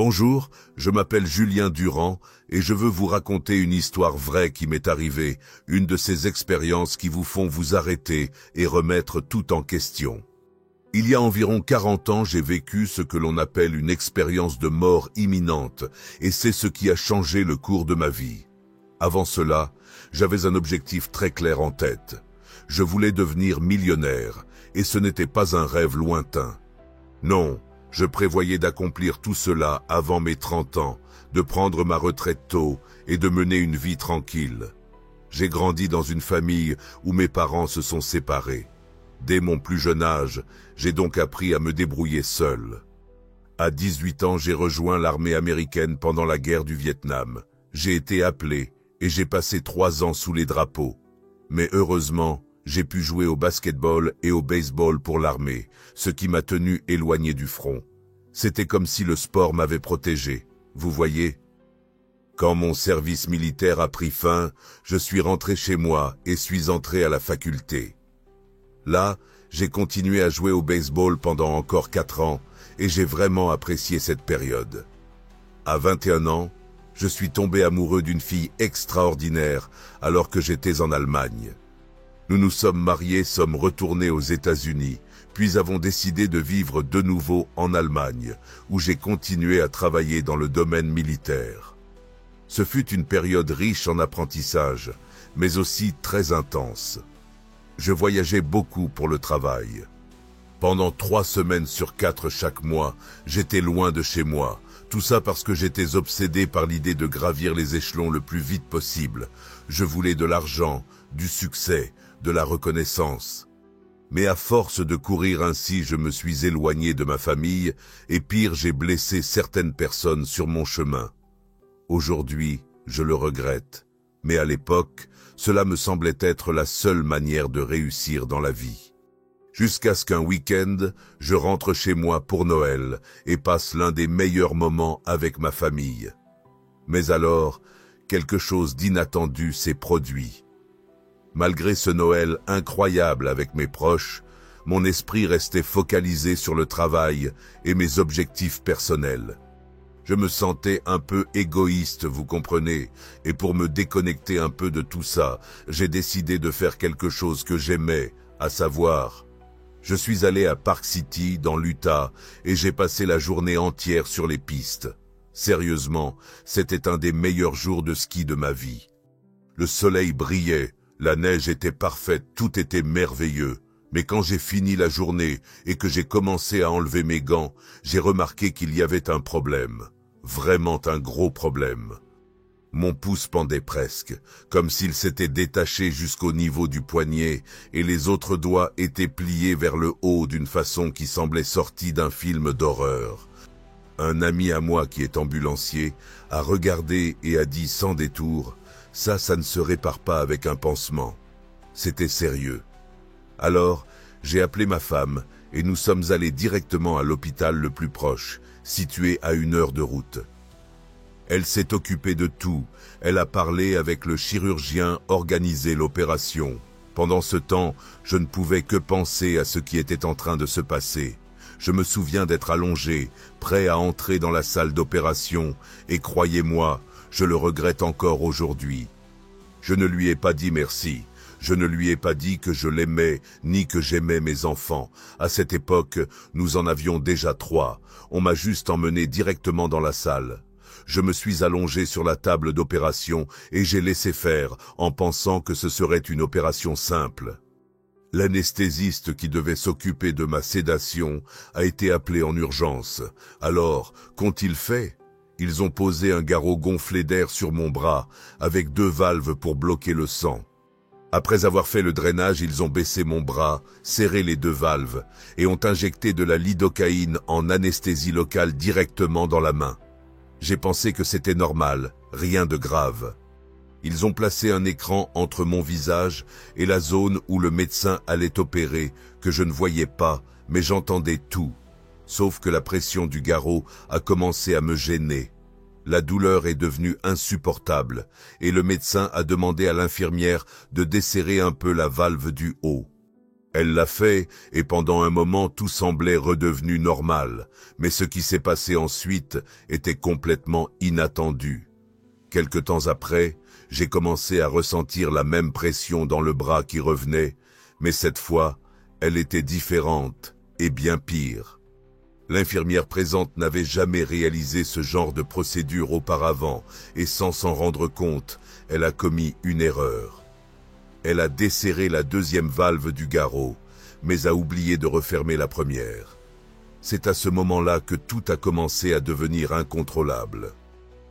Bonjour, je m'appelle Julien Durand et je veux vous raconter une histoire vraie qui m'est arrivée, une de ces expériences qui vous font vous arrêter et remettre tout en question. Il y a environ 40 ans, j'ai vécu ce que l'on appelle une expérience de mort imminente et c'est ce qui a changé le cours de ma vie. Avant cela, j'avais un objectif très clair en tête. Je voulais devenir millionnaire et ce n'était pas un rêve lointain. Non, je prévoyais d'accomplir tout cela avant mes 30 ans, de prendre ma retraite tôt et de mener une vie tranquille. J'ai grandi dans une famille où mes parents se sont séparés. Dès mon plus jeune âge, j'ai donc appris à me débrouiller seul. À 18 ans, j'ai rejoint l'armée américaine pendant la guerre du Vietnam. J'ai été appelé et j'ai passé 3 ans sous les drapeaux. Mais heureusement, j'ai pu jouer au basketball et au baseball pour l'armée, ce qui m'a tenu éloigné du front. C'était comme si le sport m'avait protégé, vous voyez. Quand mon service militaire a pris fin, je suis rentré chez moi et suis entré à la faculté. Là, j'ai continué à jouer au baseball pendant encore 4 ans et j'ai vraiment apprécié cette période. À 21 ans, je suis tombé amoureux d'une fille extraordinaire alors que j'étais en Allemagne. Nous nous sommes mariés, sommes retournés aux États-Unis, puis avons décidé de vivre de nouveau en Allemagne, où j'ai continué à travailler dans le domaine militaire. Ce fut une période riche en apprentissage, mais aussi très intense. Je voyageais beaucoup pour le travail. Pendant 3 semaines sur 4 chaque mois, j'étais loin de chez moi. Tout ça parce que j'étais obsédé par l'idée de gravir les échelons le plus vite possible. Je voulais de l'argent, du succès, de la reconnaissance. Mais à force de courir ainsi, je me suis éloigné de ma famille et pire, j'ai blessé certaines personnes sur mon chemin. Aujourd'hui, je le regrette. Mais à l'époque, cela me semblait être la seule manière de réussir dans la vie. Jusqu'à ce qu'un week-end, je rentre chez moi pour Noël et passe l'un des meilleurs moments avec ma famille. Mais alors, quelque chose d'inattendu s'est produit. Malgré ce Noël incroyable avec mes proches, mon esprit restait focalisé sur le travail et mes objectifs personnels. Je me sentais un peu égoïste, vous comprenez, et pour me déconnecter un peu de tout ça, j'ai décidé de faire quelque chose que j'aimais, à savoir, je suis allé à Park City, dans l'Utah, et j'ai passé la journée entière sur les pistes. Sérieusement, c'était un des meilleurs jours de ski de ma vie. Le soleil brillait, la neige était parfaite, tout était merveilleux. Mais quand j'ai fini la journée et que j'ai commencé à enlever mes gants, j'ai remarqué qu'il y avait un problème. Vraiment un gros problème. Mon pouce pendait presque, comme s'il s'était détaché jusqu'au niveau du poignet et les autres doigts étaient pliés vers le haut d'une façon qui semblait sortie d'un film d'horreur. Un ami à moi qui est ambulancier a regardé et a dit sans détour, « Ça ne se répare pas avec un pansement. » C'était sérieux. Alors, j'ai appelé ma femme et nous sommes allés directement à l'hôpital le plus proche, situé à 1 heure de route. Elle s'est occupée de tout. Elle a parlé avec le chirurgien, organisé l'opération. Pendant ce temps, je ne pouvais que penser à ce qui était en train de se passer. Je me souviens d'être allongé, prêt à entrer dans la salle d'opération, et croyez-moi, je le regrette encore aujourd'hui. Je ne lui ai pas dit merci. Je ne lui ai pas dit que je l'aimais, ni que j'aimais mes enfants. À cette époque, nous en avions déjà 3. On m'a juste emmené directement dans la salle. Je me suis allongé sur la table d'opération et j'ai laissé faire, en pensant que ce serait une opération simple. L'anesthésiste qui devait s'occuper de ma sédation a été appelé en urgence. Alors, qu'ont-ils fait ? Ils ont posé un garrot gonflé d'air sur mon bras, avec 2 valves pour bloquer le sang. Après avoir fait le drainage, ils ont baissé mon bras, serré les 2 valves et ont injecté de la lidocaïne en anesthésie locale directement dans la main. J'ai pensé que c'était normal, rien de grave. Ils ont placé un écran entre mon visage et la zone où le médecin allait opérer, que je ne voyais pas, mais j'entendais tout. Sauf que la pression du garrot a commencé à me gêner. La douleur est devenue insupportable et le médecin a demandé à l'infirmière de desserrer un peu la valve du haut. Elle l'a fait, et pendant un moment tout semblait redevenu normal, mais ce qui s'est passé ensuite était complètement inattendu. Quelque temps après, j'ai commencé à ressentir la même pression dans le bras qui revenait, mais cette fois, elle était différente et bien pire. L'infirmière présente n'avait jamais réalisé ce genre de procédure auparavant, et sans s'en rendre compte, elle a commis une erreur. Elle a desserré la deuxième valve du garrot, mais a oublié de refermer la première. C'est à ce moment-là que tout a commencé à devenir incontrôlable.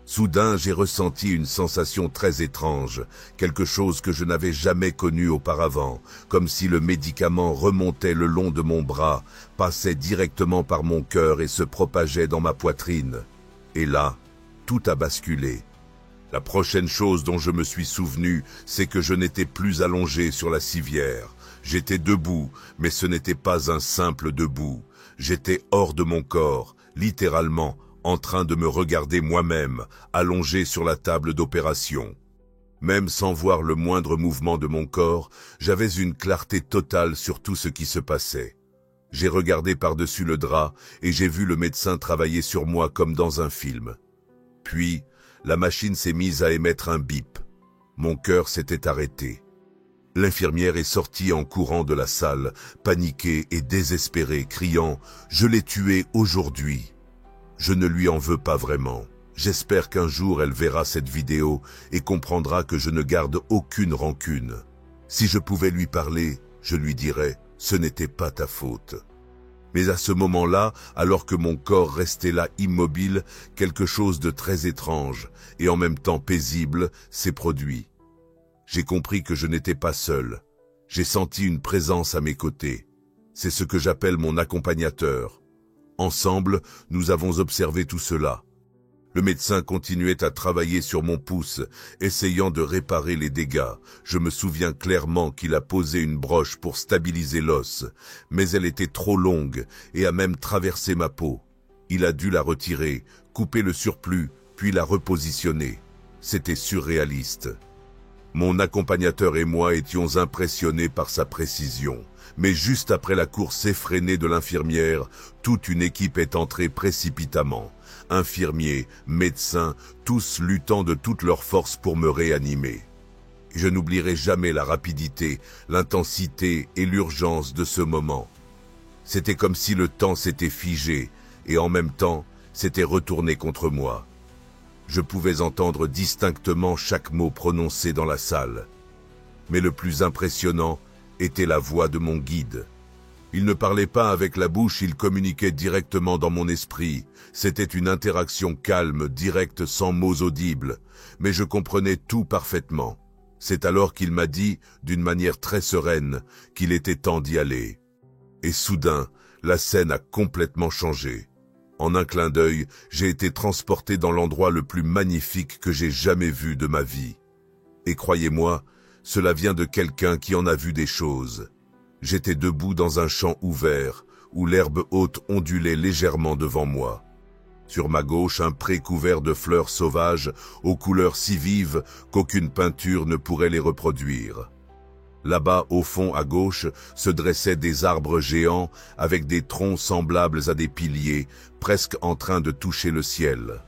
Soudain, j'ai ressenti une sensation très étrange, quelque chose que je n'avais jamais connu auparavant, comme si le médicament remontait le long de mon bras, passait directement par mon cœur et se propageait dans ma poitrine. Et là, tout a basculé. La prochaine chose dont je me suis souvenu, c'est que je n'étais plus allongé sur la civière. J'étais debout, mais ce n'était pas un simple debout. J'étais hors de mon corps, littéralement, en train de me regarder moi-même, allongé sur la table d'opération. Même sans voir le moindre mouvement de mon corps, j'avais une clarté totale sur tout ce qui se passait. J'ai regardé par-dessus le drap et j'ai vu le médecin travailler sur moi comme dans un film. Puis, la machine s'est mise à émettre un bip. Mon cœur s'était arrêté. L'infirmière est sortie en courant de la salle, paniquée et désespérée, criant « Je l'ai tué aujourd'hui !» Je ne lui en veux pas vraiment. J'espère qu'un jour elle verra cette vidéo et comprendra que je ne garde aucune rancune. Si je pouvais lui parler, je lui dirais « Ce n'était pas ta faute ». Mais à ce moment-là, alors que mon corps restait là immobile, quelque chose de très étrange et en même temps paisible s'est produit. J'ai compris que je n'étais pas seul. J'ai senti une présence à mes côtés. C'est ce que j'appelle mon accompagnateur. Ensemble, nous avons observé tout cela. Le médecin continuait à travailler sur mon pouce, essayant de réparer les dégâts. Je me souviens clairement qu'il a posé une broche pour stabiliser l'os, mais elle était trop longue et a même traversé ma peau. Il a dû la retirer, couper le surplus, puis la repositionner. C'était surréaliste. Mon accompagnateur et moi étions impressionnés par sa précision. Mais juste après la course effrénée de l'infirmière, toute une équipe est entrée précipitamment. Infirmiers, médecins, tous luttant de toutes leurs forces pour me réanimer. Je n'oublierai jamais la rapidité, l'intensité et l'urgence de ce moment. C'était comme si le temps s'était figé et en même temps s'était retourné contre moi. Je pouvais entendre distinctement chaque mot prononcé dans la salle. Mais le plus impressionnant était la voix de mon guide. Il ne parlait pas avec la bouche, il communiquait directement dans mon esprit. C'était une interaction calme, directe, sans mots audibles, mais je comprenais tout parfaitement. C'est alors qu'il m'a dit, d'une manière très sereine, qu'il était temps d'y aller. Et soudain, la scène a complètement changé. En un clin d'œil, j'ai été transporté dans l'endroit le plus magnifique que j'ai jamais vu de ma vie. Et croyez-moi, cela vient de quelqu'un qui en a vu des choses. J'étais debout dans un champ ouvert, où l'herbe haute ondulait légèrement devant moi. Sur ma gauche, un pré couvert de fleurs sauvages, aux couleurs si vives qu'aucune peinture ne pourrait les reproduire. Là-bas, au fond à gauche, se dressaient des arbres géants avec des troncs semblables à des piliers, presque en train de toucher le ciel.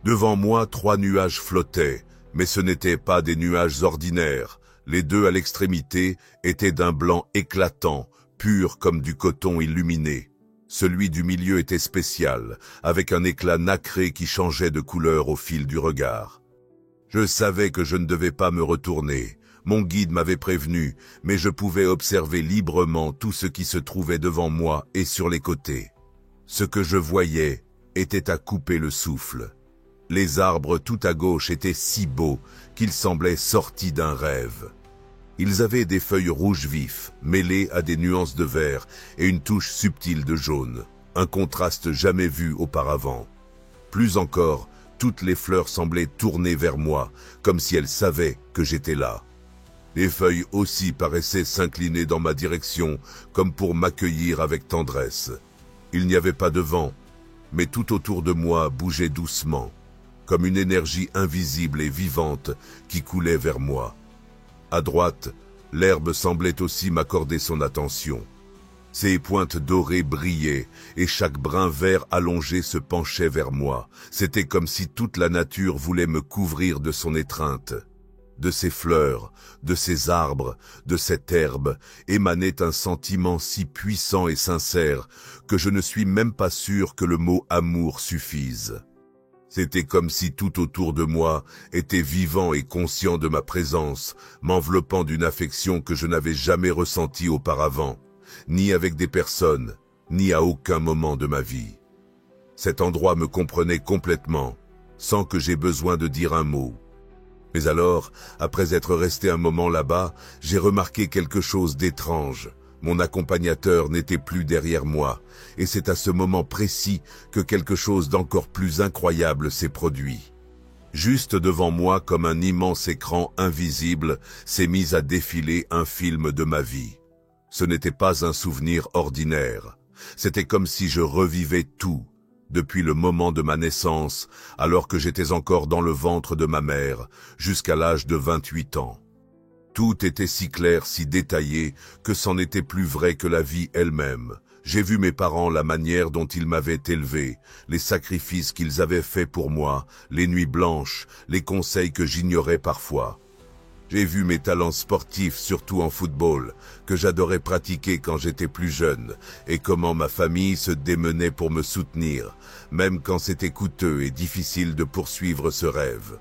Devant moi, 3 nuages flottaient, mais ce n'étaient pas des nuages ordinaires. Les 2 à l'extrémité étaient d'un blanc éclatant, pur comme du coton illuminé. Celui du milieu était spécial, avec un éclat nacré qui changeait de couleur au fil du regard. Je savais que je ne devais pas me retourner. Mon guide m'avait prévenu, mais je pouvais observer librement tout ce qui se trouvait devant moi et sur les côtés. Ce que je voyais était à couper le souffle. Les arbres tout à gauche étaient si beaux qu'ils semblaient sortis d'un rêve. Ils avaient des feuilles rouges vifs, mêlées à des nuances de vert et une touche subtile de jaune, un contraste jamais vu auparavant. Plus encore, toutes les fleurs semblaient tourner vers moi, comme si elles savaient que j'étais là. Les feuilles aussi paraissaient s'incliner dans ma direction, comme pour m'accueillir avec tendresse. Il n'y avait pas de vent, mais tout autour de moi bougeait doucement, comme une énergie invisible et vivante qui coulait vers moi. À droite, L'herbe semblait aussi m'accorder son attention. Ses pointes dorées brillaient, et chaque brin vert allongé se penchait vers moi. C'était comme si toute la nature voulait me couvrir de son étreinte. De ces fleurs, de ces arbres, de cette herbe, émanait un sentiment si puissant et sincère que je ne suis même pas sûr que le mot amour suffise. C'était comme si tout autour de moi était vivant et conscient de ma présence, m'enveloppant d'une affection que je n'avais jamais ressentie auparavant, ni avec des personnes, ni à aucun moment de ma vie. Cet endroit me comprenait complètement, sans que j'aie besoin de dire un mot. Mais alors, après être resté un moment là-bas, j'ai remarqué quelque chose d'étrange. Mon accompagnateur n'était plus derrière moi, et c'est à ce moment précis que quelque chose d'encore plus incroyable s'est produit. Juste devant moi, comme un immense écran invisible, s'est mis à défiler un film de ma vie. Ce n'était pas un souvenir ordinaire. C'était comme si je revivais tout, depuis le moment de ma naissance, alors que j'étais encore dans le ventre de ma mère, jusqu'à l'âge de 28 ans. Tout était si clair, si détaillé, que c'en était plus vrai que la vie elle-même. J'ai vu mes parents, la manière dont ils m'avaient élevé, les sacrifices qu'ils avaient faits pour moi, les nuits blanches, les conseils que j'ignorais parfois. J'ai vu mes talents sportifs, surtout en football, que j'adorais pratiquer quand j'étais plus jeune, et comment ma famille se démenait pour me soutenir, même quand c'était coûteux et difficile de poursuivre ce rêve.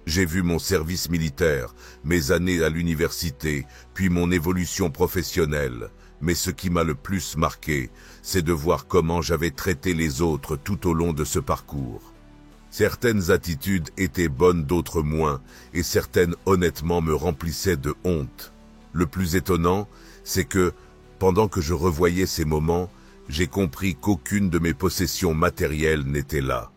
J'ai vu mon service militaire, mes années à l'université, puis mon évolution professionnelle, mais ce qui m'a le plus marqué, c'est de voir comment j'avais traité les autres tout au long de ce parcours. Certaines attitudes étaient bonnes, d'autres moins, et certaines honnêtement me remplissaient de honte. Le plus étonnant, c'est que, pendant que je revoyais ces moments, j'ai compris qu'aucune de mes possessions matérielles n'était là.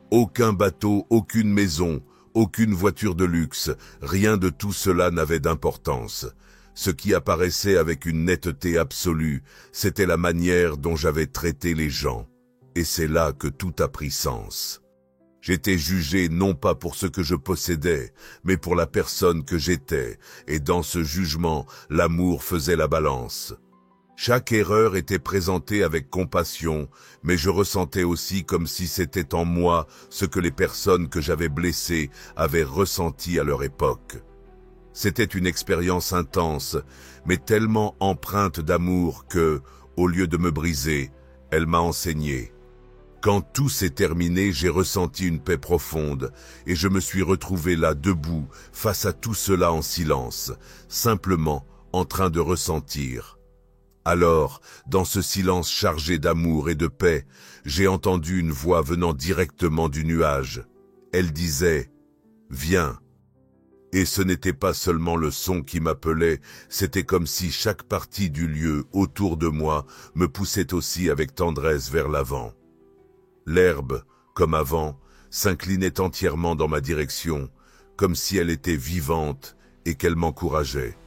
Aucun bateau, aucune maison, aucune voiture de luxe, rien de tout cela n'avait d'importance. Ce qui apparaissait avec une netteté absolue, c'était la manière dont j'avais traité les gens. Et c'est là que tout a pris sens. J'étais jugé non pas pour ce que je possédais, mais pour la personne que j'étais, et dans ce jugement, l'amour faisait la balance. Chaque erreur était présentée avec compassion, mais je ressentais aussi comme si c'était en moi ce que les personnes que j'avais blessées avaient ressenti à leur époque. C'était une expérience intense, mais tellement empreinte d'amour que, au lieu de me briser, elle m'a enseigné. Quand tout s'est terminé, j'ai ressenti une paix profonde et je me suis retrouvé là debout face à tout cela en silence, simplement en train de ressentir. Alors, dans ce silence chargé d'amour et de paix, j'ai entendu une voix venant directement du nuage. Elle disait « Viens ». Et ce n'était pas seulement le son qui m'appelait, c'était comme si chaque partie du lieu autour de moi me poussait aussi avec tendresse vers l'avant. L'herbe, comme avant, s'inclinait entièrement dans ma direction, comme si elle était vivante et qu'elle m'encourageait.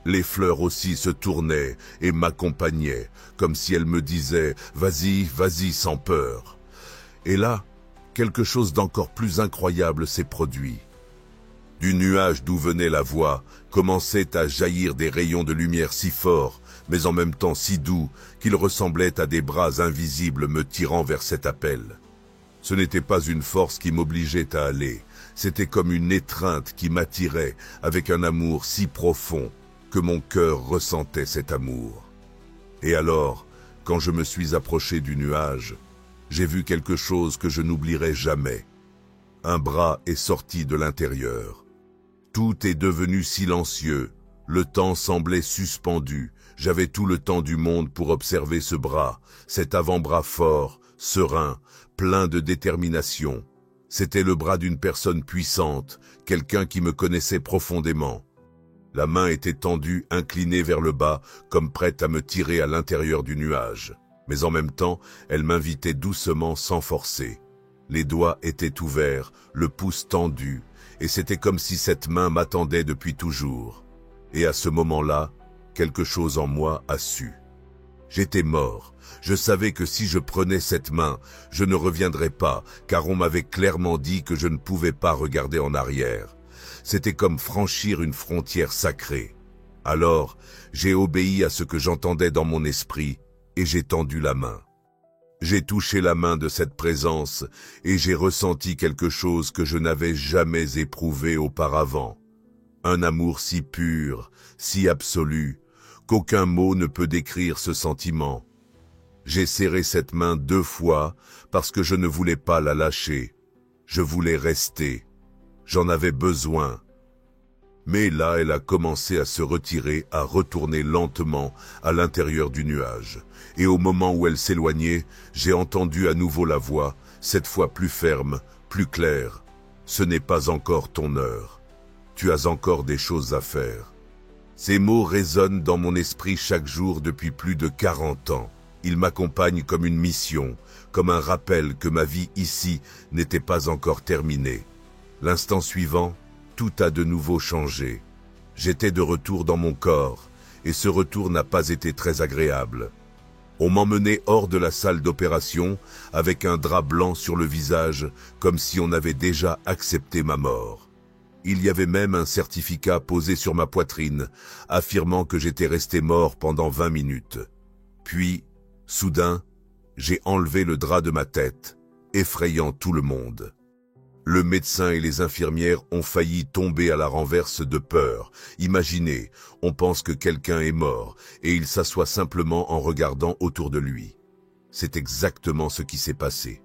Les fleurs aussi se tournaient et m'accompagnaient, comme si elles me disaient « Vas-y, vas-y, sans peur ». Et là, quelque chose d'encore plus incroyable s'est produit. Du nuage d'où venait la voix, commençaient à jaillir des rayons de lumière si forts, mais en même temps si doux, qu'ils ressemblaient à des bras invisibles me tirant vers cet appel. Ce n'était pas une force qui m'obligeait à aller, c'était comme une étreinte qui m'attirait avec un amour si profond que mon cœur ressentait cet amour. Et alors, quand je me suis approché du nuage, j'ai vu quelque chose que je n'oublierai jamais. Un bras est sorti de l'intérieur. Tout est devenu silencieux, le temps semblait suspendu. J'avais tout le temps du monde pour observer ce bras, cet avant-bras fort, serein, plein de détermination. C'était le bras d'une personne puissante, quelqu'un qui me connaissait profondément. La main était tendue, inclinée vers le bas, comme prête à me tirer à l'intérieur du nuage. Mais en même temps, elle m'invitait doucement sans forcer. Les doigts étaient ouverts, le pouce tendu, et c'était comme si cette main m'attendait depuis toujours. Et à ce moment-là, quelque chose en moi a su. J'étais mort. Je savais que si je prenais cette main, je ne reviendrais pas, car on m'avait clairement dit que je ne pouvais pas regarder en arrière. C'était comme franchir une frontière sacrée. Alors, j'ai obéi à ce que j'entendais dans mon esprit et j'ai tendu la main. J'ai touché la main de cette présence et j'ai ressenti quelque chose que je n'avais jamais éprouvé auparavant. Un amour si pur, si absolu, qu'aucun mot ne peut décrire ce sentiment. J'ai serré cette main 2 fois parce que je ne voulais pas la lâcher. Je voulais rester. J'en avais besoin. Mais là, elle a commencé à se retirer, à retourner lentement à l'intérieur du nuage. Et au moment où elle s'éloignait, j'ai entendu à nouveau la voix, cette fois plus ferme, plus claire. Ce n'est pas encore ton heure. Tu as encore des choses à faire. Ces mots résonnent dans mon esprit chaque jour depuis plus de 40 ans. Ils m'accompagnent comme une mission, comme un rappel que ma vie ici n'était pas encore terminée. L'instant suivant, tout a de nouveau changé. J'étais de retour dans mon corps, et ce retour n'a pas été très agréable. On m'emmenait hors de la salle d'opération avec un drap blanc sur le visage, comme si on avait déjà accepté ma mort. Il y avait même un certificat posé sur ma poitrine, affirmant que j'étais resté mort pendant 20 minutes. Puis, soudain, j'ai enlevé le drap de ma tête, effrayant tout le monde. Le médecin et les infirmières ont failli tomber à la renverse de peur. Imaginez, on pense que quelqu'un est mort et il s'assoit simplement en regardant autour de lui. C'est exactement ce qui s'est passé.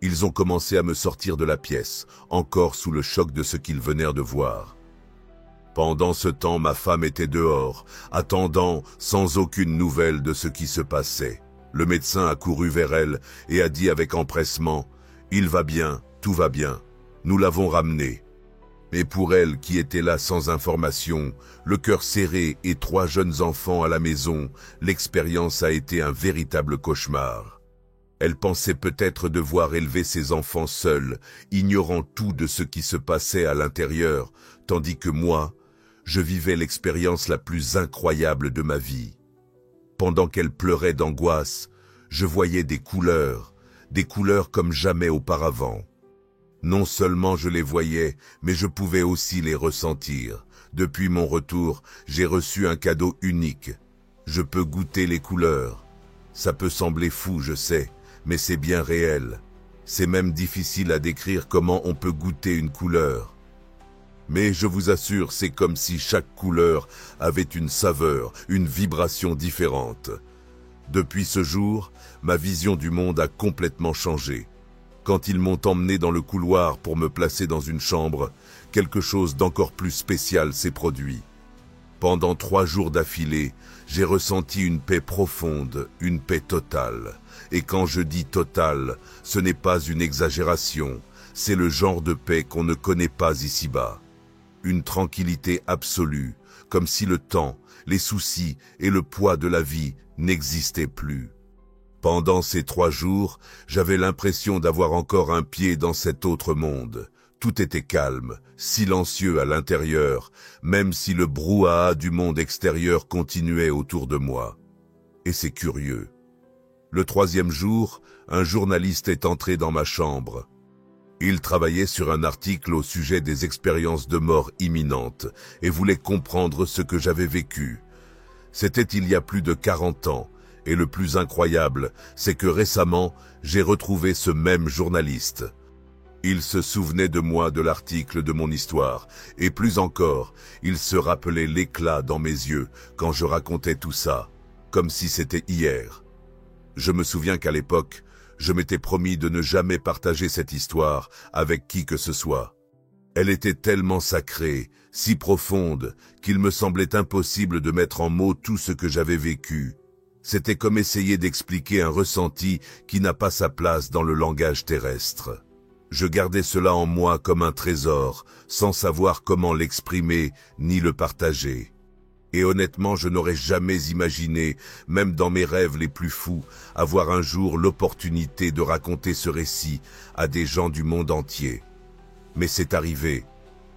Ils ont commencé à me sortir de la pièce, encore sous le choc de ce qu'ils venaient de voir. Pendant ce temps, ma femme était dehors, attendant sans aucune nouvelle de ce qui se passait. Le médecin a couru vers elle et a dit avec empressement « Il va bien, tout va bien. Nous l'avons ramené. » Mais pour elle, qui était là sans information, le cœur serré et 3 jeunes enfants à la maison, l'expérience a été un véritable cauchemar. Elle pensait peut-être devoir élever ses enfants seuls, ignorant tout de ce qui se passait à l'intérieur, tandis que moi, je vivais l'expérience la plus incroyable de ma vie. Pendant qu'elle pleurait d'angoisse, je voyais des couleurs comme jamais auparavant. Non seulement je les voyais, mais je pouvais aussi les ressentir. Depuis mon retour, j'ai reçu un cadeau unique. Je peux goûter les couleurs. Ça peut sembler fou, je sais, mais c'est bien réel. C'est même difficile à décrire comment on peut goûter une couleur. Mais je vous assure, c'est comme si chaque couleur avait une saveur, une vibration différente. Depuis ce jour, ma vision du monde a complètement changé. Quand ils m'ont emmené dans le couloir pour me placer dans une chambre, quelque chose d'encore plus spécial s'est produit. Pendant 3 jours d'affilée, j'ai ressenti une paix profonde, une paix totale. Et quand je dis totale, ce n'est pas une exagération, c'est le genre de paix qu'on ne connaît pas ici-bas. Une tranquillité absolue, comme si le temps, les soucis et le poids de la vie n'existaient plus. Pendant ces 3 jours, j'avais l'impression d'avoir encore un pied dans cet autre monde. Tout était calme, silencieux à l'intérieur, même si le brouhaha du monde extérieur continuait autour de moi. Et c'est curieux. Le 3e jour, un journaliste est entré dans ma chambre. Il travaillait sur un article au sujet des expériences de mort imminente et voulait comprendre ce que j'avais vécu. C'était il y a plus de 40 ans. Et le plus incroyable, c'est que récemment, j'ai retrouvé ce même journaliste. Il se souvenait de moi, de l'article de mon histoire, et plus encore, il se rappelait l'éclat dans mes yeux quand je racontais tout ça, comme si c'était hier. Je me souviens qu'à l'époque, je m'étais promis de ne jamais partager cette histoire avec qui que ce soit. Elle était tellement sacrée, si profonde, qu'il me semblait impossible de mettre en mots tout ce que j'avais vécu. C'était comme essayer d'expliquer un ressenti qui n'a pas sa place dans le langage terrestre. Je gardais cela en moi comme un trésor, sans savoir comment l'exprimer ni le partager. Et honnêtement, je n'aurais jamais imaginé, même dans mes rêves les plus fous, avoir un jour l'opportunité de raconter ce récit à des gens du monde entier. Mais c'est arrivé.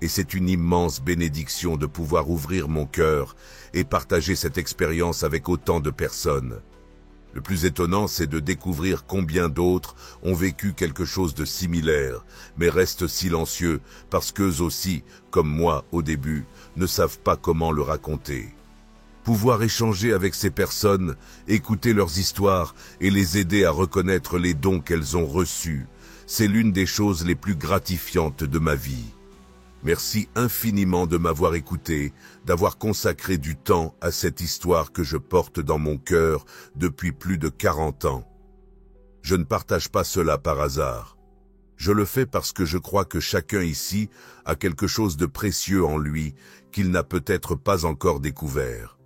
Et c'est une immense bénédiction de pouvoir ouvrir mon cœur et partager cette expérience avec autant de personnes. Le plus étonnant, c'est de découvrir combien d'autres ont vécu quelque chose de similaire, mais restent silencieux parce qu'eux aussi, comme moi au début, ne savent pas comment le raconter. Pouvoir échanger avec ces personnes, écouter leurs histoires et les aider à reconnaître les dons qu'elles ont reçus, c'est l'une des choses les plus gratifiantes de ma vie. Merci infiniment de m'avoir écouté, d'avoir consacré du temps à cette histoire que je porte dans mon cœur depuis plus de 40 ans. Je ne partage pas cela par hasard. Je le fais parce que je crois que chacun ici a quelque chose de précieux en lui qu'il n'a peut-être pas encore découvert.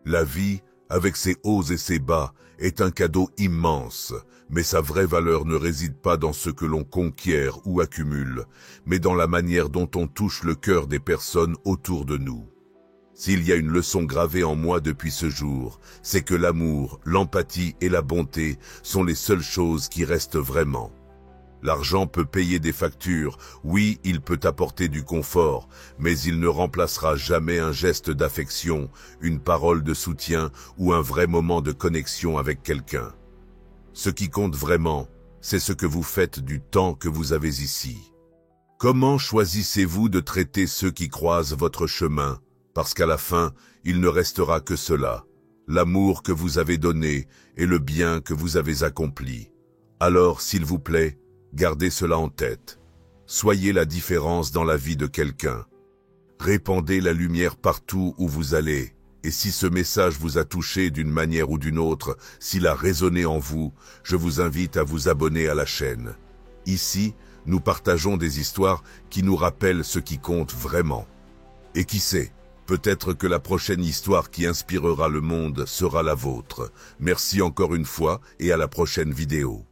La vie, avec ses hauts et ses bas, est un cadeau immense, mais sa vraie valeur ne réside pas dans ce que l'on conquiert ou accumule, mais dans la manière dont on touche le cœur des personnes autour de nous. S'il y a une leçon gravée en moi depuis ce jour, c'est que l'amour, l'empathie et la bonté sont les seules choses qui restent vraiment. L'argent peut payer des factures, oui, il peut apporter du confort, mais il ne remplacera jamais un geste d'affection, une parole de soutien ou un vrai moment de connexion avec quelqu'un. Ce qui compte vraiment, c'est ce que vous faites du temps que vous avez ici. Comment choisissez-vous de traiter ceux qui croisent votre chemin? Parce qu'à la fin, il ne restera que cela, l'amour que vous avez donné et le bien que vous avez accompli. Alors, s'il vous plaît, gardez cela en tête. Soyez la différence dans la vie de quelqu'un. Répandez la lumière partout où vous allez. Et si ce message vous a touché d'une manière ou d'une autre, s'il a résonné en vous, je vous invite à vous abonner à la chaîne. Ici, nous partageons des histoires qui nous rappellent ce qui compte vraiment. Et qui sait, peut-être que la prochaine histoire qui inspirera le monde sera la vôtre. Merci encore une fois et à la prochaine vidéo.